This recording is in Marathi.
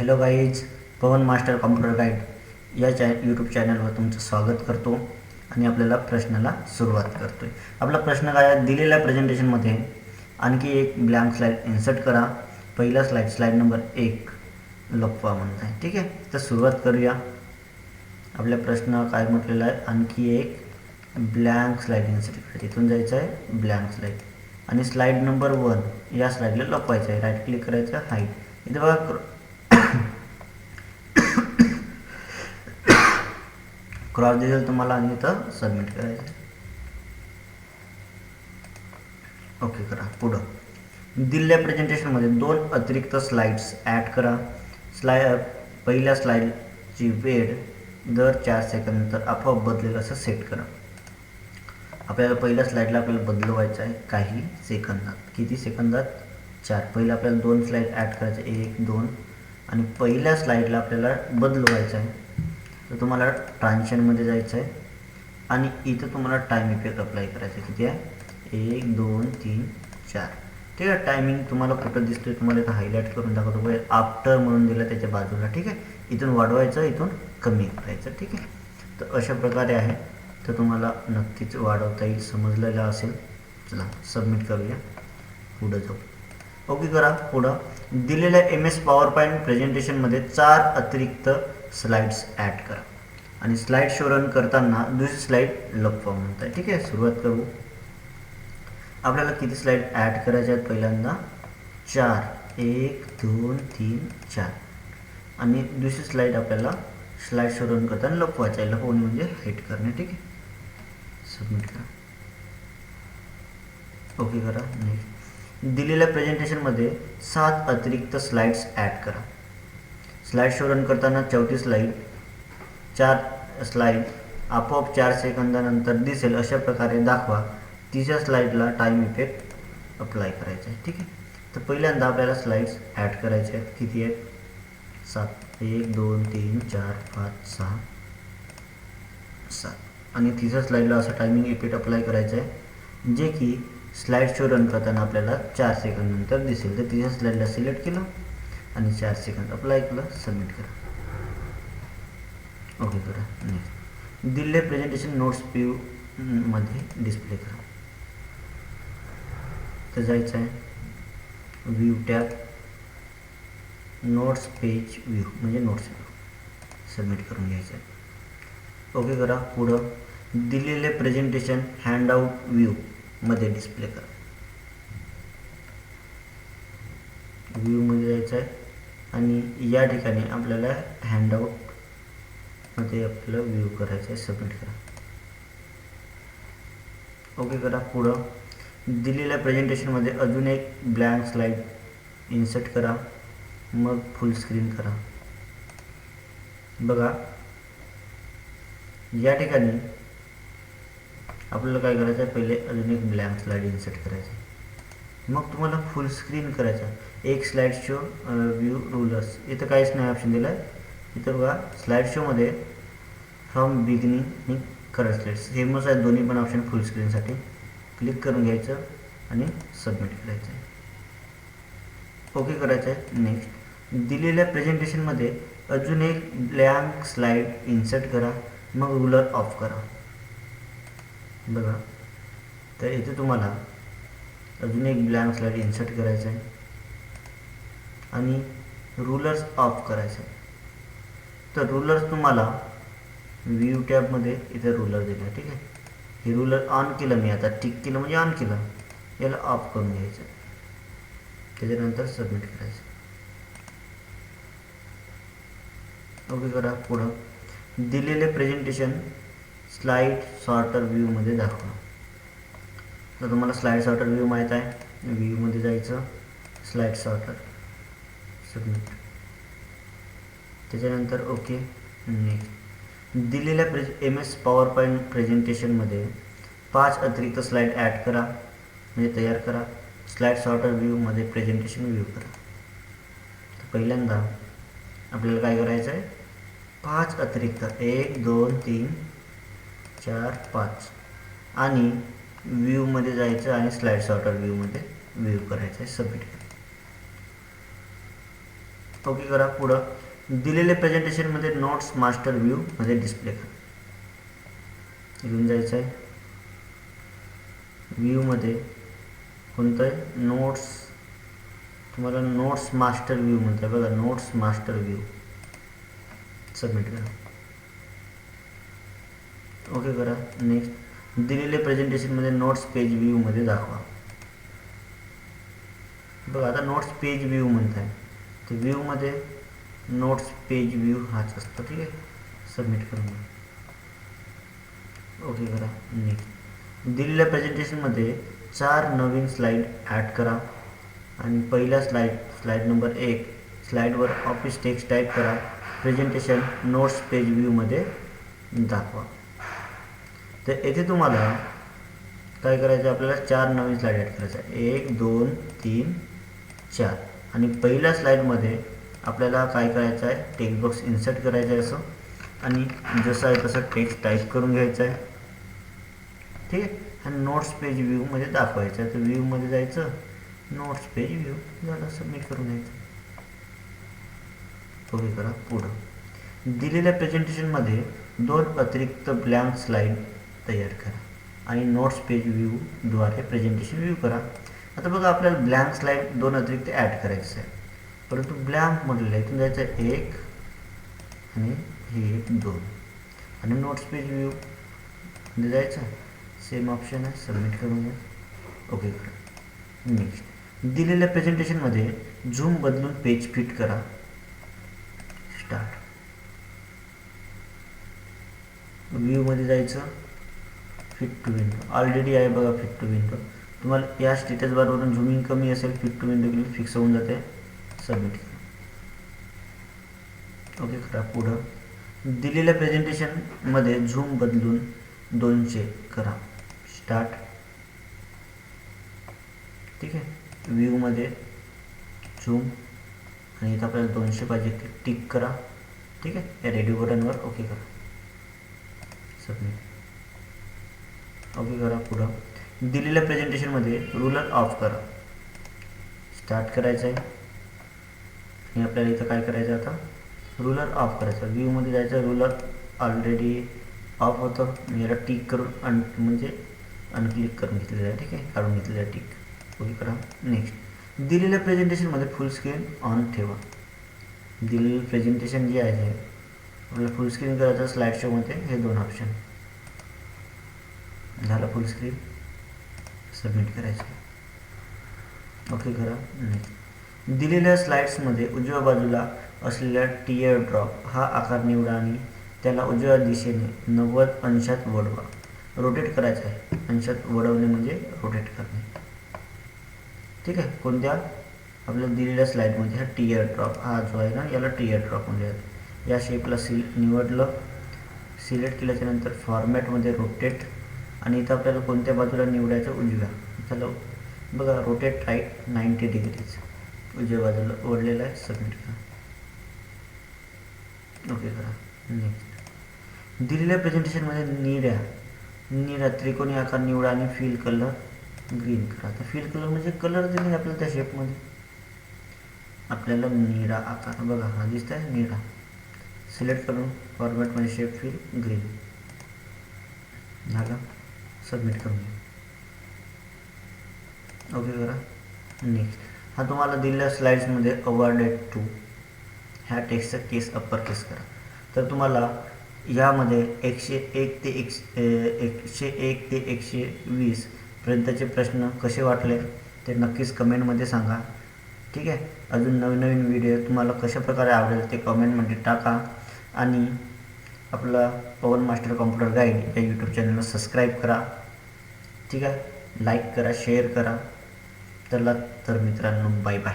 हॅलो गाईज, पवन मास्टर कॉम्प्युटर गाईड या यूट्यूब चॅनलवर तुमचं स्वागत करतो आणि आपल्याला प्रश्नाला सुरुवात करतो आहे. आपला प्रश्न काय आहे, दिलेल्या प्रेझेंटेशनमध्ये आणखी एक ब्लँक स्लाईड इन्सर्ट करा. पहिला स्लाईड नंबर 1 लपवा म्हणत आहे. ठीक आहे, तर सुरुवात करूया. आपल्या प्रश्न काय म्हटलेला आहे, आणखी एक ब्लँक स्लाईड इन्सर्ट करा. इथून जायचं आहे ब्लँक स्लाईड आणि स्लाईड नंबर 1 या स्लाईडला लपवायचं आहे. राईट क्लिक करायचं, हाईड. इथे बघा क्रॉस दिसेल तुम्हाला आणि इथं सबमिट करायचं. ओके करा. पुढं दिलेल्या प्रेझेंटेशनमध्ये 2 अतिरिक्त स्लाइड्स ॲड करा. पहिल्या स्लाइडची वेळ दर 4 सेकंद आपोआप बदलेल असं सेट करा. आपल्याला पहिल्या स्लाइडला आपल्याला बदलवायचं आहे काही सेकंदात. किती सेकंदात? 4. पहिलं आपल्याला 2 स्लाइड ॲड करायचे, 1 2, आणि पहिल्या स्लाइडला आपल्याला बदलवायचं आहे. तर तुम्हाला ट्रान्झिशनमध्ये जायचं आहे आणि इथं तुम्हाला टाईम इफेक्ट अप्लाय करायचा आहे. किती आहे? 1 2 3 4. ठीक आहे. टायमिंग तुम्हाला कुठं दिसतोय, तुम्हाला इथं हायलाईट करून दाखवतो. आफ्टर म्हणून दिलं त्याच्या बाजूला. ठीक आहे, इथून वाढवायचं, इथून कमी करायचं. ठीक आहे, तर अशा प्रकारे आहे. तर तुम्हाला नक्कीच वाढवता येईल, समजलेलं असेल. चला सबमिट करूया, पुढं जाऊ. ओके करा. पुढं दिलेल्या MS पॉवरपॉईंट प्रेझेंटेशनमध्ये 4 अतिरिक्त स्लाइड्स ॲड करा आणि स्लाइड शो रन करताना दुसरी स्लाइड लपवा म्हणत आहे. ठीक आहे, सुरुवात करू. आपल्याला किती स्लाइड ॲड करायच्या आहेत? पहिल्यांदा 4. 1 2 3 4. आणि दुसरी स्लाइड आपल्याला स्लाइड शो रन करताना लपवायचं आहे. लपवणे म्हणजे हाईड करणे. ठीक आहे, सबमिट करा. ओके करा. नेक्स्ट दिलेल्या प्रेझेंटेशनमध्ये 7 अतिरिक्त स्लाइड्स ॲड करा. स्लाइड शो रन करताना चौथी स्लाइड 4 स्लाइड आपोआप 4 सेकंदानंतर दिसेल अशा प्रकारे दाखवा. तिसऱ्या स्लाइडला टाईम इफेक्ट अप्लाय करायचा आहे. ठीक आहे, तर पहिल्यांदा आपल्याला स्लाइड्स ॲड करायचे आहेत. किती आहेत? 7. 1 2 3 4 5 6 7. आणि तिसऱ्या स्लाइडला असं टायमिंग इफेक्ट अप्लाय करायचं आहे, जे की स्लाइड शो रन करताना आपल्याला 4 सेकंद नंतर दिसेल. तर तिसऱ्या स्लाइडला सिलेक्ट केलं आणि 4 सेकंद अप्लाय केलं, सबमिट करा. ओके करा. नेक्स्ट दिलेले प्रेझेंटेशन नोट्स व्ह्यू मध्ये डिस्प्ले करा. तर जायचं आहे view tab, notes page view म्हणजे नोट्स व्ह्यू, सबमिट करून घ्यायचं आहे. ओके करा. पुढं दिलेले प्रेझेंटेशन हँडआउट व्ह्यू मध्ये डिस्प्ले करा. व्ह्यूमध्ये जायचं आहे आणि या ठिकाणी आपल्याला हँडआउटमध्ये आपल्याला व्ह्यू करायचं आहे, सबमिट करा. ओके करा. पुढं दिलेल्या प्रेझेंटेशनमध्ये अजून एक ब्लँक स्लाईड इन्सर्ट करा, मग फुल स्क्रीन करा. बघा या ठिकाणी आपल्याला काय करायचं आहे, पहिले अजून एक ब्लँक स्लाईड इन्सर्ट करायचं आहे, मग तुम्हाला फुल स्क्रीन करायचं आहे. एक स्लाईड शो व्ह्यू रूलर्स, इथं काहीच नाही ऑप्शन दिला आहे. इथं बघा स्लाईड शोमध्ये फ्रॉम बिगिनिंग आणि करंट स्लाइड्स हे मस्त आहे, दोन्ही पण ऑप्शन फुल स्क्रीनसाठी. क्लिक करून घ्यायचं आणि सबमिट करायचं आहे. ओके करायचं आहे. नेक्स्ट दिलेल्या प्रेझेंटेशनमध्ये अजून एक ब्लँक स्लाईड इन्सर्ट करा, मग रूलर ऑफ करा. बघा, तर इथे तुम्हाला अजून एक ब्लँक स्लाईड इन्सर्ट करायचं आहे आणि रूलर्स ऑफ करायचं आहे. तर रूलर्स तुम्हाला व्ह्यू टॅबमध्ये इथे रूलर दिला आहे. ठीक आहे, हे रूलर ऑन केलं मी, आता टिक केलं म्हणजे ऑन केलं. याला ऑफ करून घ्यायचं, त्याच्यानंतर सबमिट करायचं. ओके करा. पुढं दिलेले प्रेझेंटेशन स्लाईड सॉर्टर व्ह्यूमध्ये दाखवा. तर तुम्हाला स्लाईड सॉर्टर व्ह्यू माहीत आहे. व्ह्यूमध्ये जायचं, स्लाईड सॉर्टर, सबमिट, त्याच्यानंतर ओके. नेक्स्ट दिलेल्या MS पॉवरपॉईंट प्रेझेंटेशनमध्ये 5 अतिरिक्त स्लाईड ॲड करा म्हणजे तयार करा. स्लाईड सॉर्टर व्ह्यूमध्ये प्रेझेंटेशन व्ह्यू करा. तर पहिल्यांदा आपल्याला काय करायचं आहे, 5 अतिरिक्त 1 2 3 4 5 आणि व्ह्यूमध्ये जायचं आणि स्लाईड सॉर्टर व्ह्यूमध्ये व्ह्यू करायचं आहे, सबमिट करा. ओके करा. पुढं दिलेले प्रेझेंटेशनमध्ये नोट्स मास्टर व्ह्यूमध्ये डिस्प्ले करा. घेऊन जायचं आहे व्ह्यूमध्ये. कोणतं आहे? नोट्स. तुम्हाला नोट्स मास्टर व्ह्यू म्हणतं आहे बघा, नोट्स मास्टर व्ह्यू. सबमिट करा. ओके करा. नेक्स्ट दिलेले प्रेझेंटेशनमध्ये नोट्स पेज व्ह्यूमध्ये दाखवा. बघा आता नोट्स पेज व्ह्यू म्हणत आहे, तर व्ह्यूमध्ये नोट्स पेज व्ह्यू हाच असतो. ठीक आहे. सबमिट करून घ्या. ओके करा. नेक्स्ट दिलेल्या प्रेझेंटेशनमध्ये 4 नवीन स्लाईड ॲड करा आणि पहिल्या स्लाईड नंबर 1 स्लाईडवर ऑफिस टेक्स्ट टाईप करा. प्रेझेंटेशन नोट्स पेज व्ह्यूमध्ये दाखवा. तर येथे तुम्हाला काय करायचं, आपल्याला 4 नवीन स्लाईड ॲड करायचं आहे. 1 2 3 4. आणि पहिल्या स्लाईडमध्ये आपल्याला काय करायचं आहे, टेक्स्ट बॉक्स इन्सर्ट करायचं आहे असं, आणि जसं आहे तसं टेक्स्ट टाईप करून घ्यायचं आहे. ठीक आहे. आणि नोट्स पेज व्ह्यूमध्ये दाखवायचं आहे. तर व्ह्यूमध्ये जायचं, नोट्स पेज व्ह्यू झालं. सबमिट करून घ्यायचं. ओके करा. पुढं दिलेल्या प्रेझेंटेशनमध्ये 2 अतिरिक्त ब्लँक स्लाईड तयार करा आणि नोट्स पेज व्ह्यूद्वारे प्रेझेंटेशन व्ह्यू करा. आता बघा आपल्याला ब्लँक स्लाईड 2 अतिरिक्त ॲड करायचं आहे, परंतु ब्लँक म्हटलेलं आहे. इथून जायचं आहे 1 आणि हे 2 आणि नोट्स पेज व्ह्यूमध्ये जायचं. सेम ऑप्शन आहे. सबमिट करून घ्या. ओके करा. नेक्स्ट दिलेल्या प्रेझेंटेशनमध्ये झूम बदलून पेज फिट करा. स्टार्ट. व्ह्यूमध्ये जायचं, फिट टू विंडो ऑलरेडी आहे बघा. फिट टू विंडो तुम्हाला या स्टेटस बारवरून झूमिंग कमी असेल, फिट टू विंडो केली फिक्स होऊन जाते. सबमिट करा. ओके करा. पुढं दिलेल्या प्रेझेंटेशनमध्ये झूम बदलून 200 करा. स्टार्ट. ठीक आहे. व्ह्यूमध्ये झूम आणि इथं आपल्याला 200 पाहिजे, टिक करा. ठीक आहे. या रेडिओ बटनवर ओके करा. सबमिट. ओके करा. पुढं दिलेल्या प्रेझेंटेशनमध्ये रुलर ऑफ करा. स्टार्ट करायचं आहे आणि आपल्याला इथं काय करायचं, आता रुलर ऑफ करायचं. व्ह्यूमध्ये जायचं, रुलर ऑलरेडी ऑफ होतं, याला टिक करून म्हणजे अनक्लिक करून घेतलेलं आहे. ठीक आहे. काढून घेतलेलं आहे टिक. ओके करा. नेक्स्ट दिलेल्या प्रेझेंटेशनमध्ये फुल स्क्रीन ऑन ठेवा. दिलेलं प्रेझेंटेशन जे आहे आपल्याला फुल स्क्रीन करायचं स्लाईड शोमध्ये, हे 2 ऑप्शन झालं. फुल स्क्रीन. सबमिट करायचं. ओके करा. नेक्स्ट दिलेल्या स्लाईड्समध्ये उजव्या बाजूला असलेला टियर ड्रॉप हा आकार निवडा आणि त्याला उजव्या दिशेने 90 अंशात वळवा. रोटेट करायचं आहे. अंशात वळवणे म्हणजे रोटेट करणे. ठीक आहे. कोणत्या आपल्याला दिलेल्या स्लाईडमध्ये हा टियर ड्रॉप हा जो आहे ना, याला टियर ड्रॉप म्हणजे या शेपला निवडलं. सिलेक्ट केल्याच्यानंतर फॉर्मॅटमध्ये रोटेट आणि इथं आपल्याला कोणत्या बाजूला निवडायचं, उजव्या. चला बघा, रोटेट राईट 90 डिग्रीज उजव्या बाजूला ओढलेला आहे. सबमिट करा. ओके करा. नेक्स्ट दिलेल्या प्रेझेंटेशनमध्ये निळ्या त्रिकोणी आकार निवडा आणि फिल कलर ग्रीन करा. तर फिल कलर म्हणजे कलर दिले आपल्याला त्या शेपमध्ये. आपल्याला निळा आकार बघा हा दिसत आहे निळा. सिलेक्ट करून फॉर्मॅटमध्ये शेप फिल ग्रीन झालं. सबमिट करून घ्या. ओके करा. नेक्स्ट हा तुम्हाला दिलेल्या स्लाईड्समध्ये अवॉर्डेड टू ह्या टेक्स्टचा केस अप्पर केस करा. तर तुम्हाला यामध्ये 101 ते 120 पर्यंतचे प्रश्न कसे वाटले ते नक्कीच कमेंटमध्ये सांगा. ठीक आहे. अजून नवीन नवीन व्हिडिओ तुम्हाला कशा प्रकारे आवडेल ते कमेंटमध्ये टाका आणि आपला पवन मास्टर कॉम्प्युटर गाईड या यूट्यूब चॅनलला सबस्क्राईब करा. ठीक आहे. लाईक करा, शेअर करा. चला तर मित्रांनो, बाय बाय.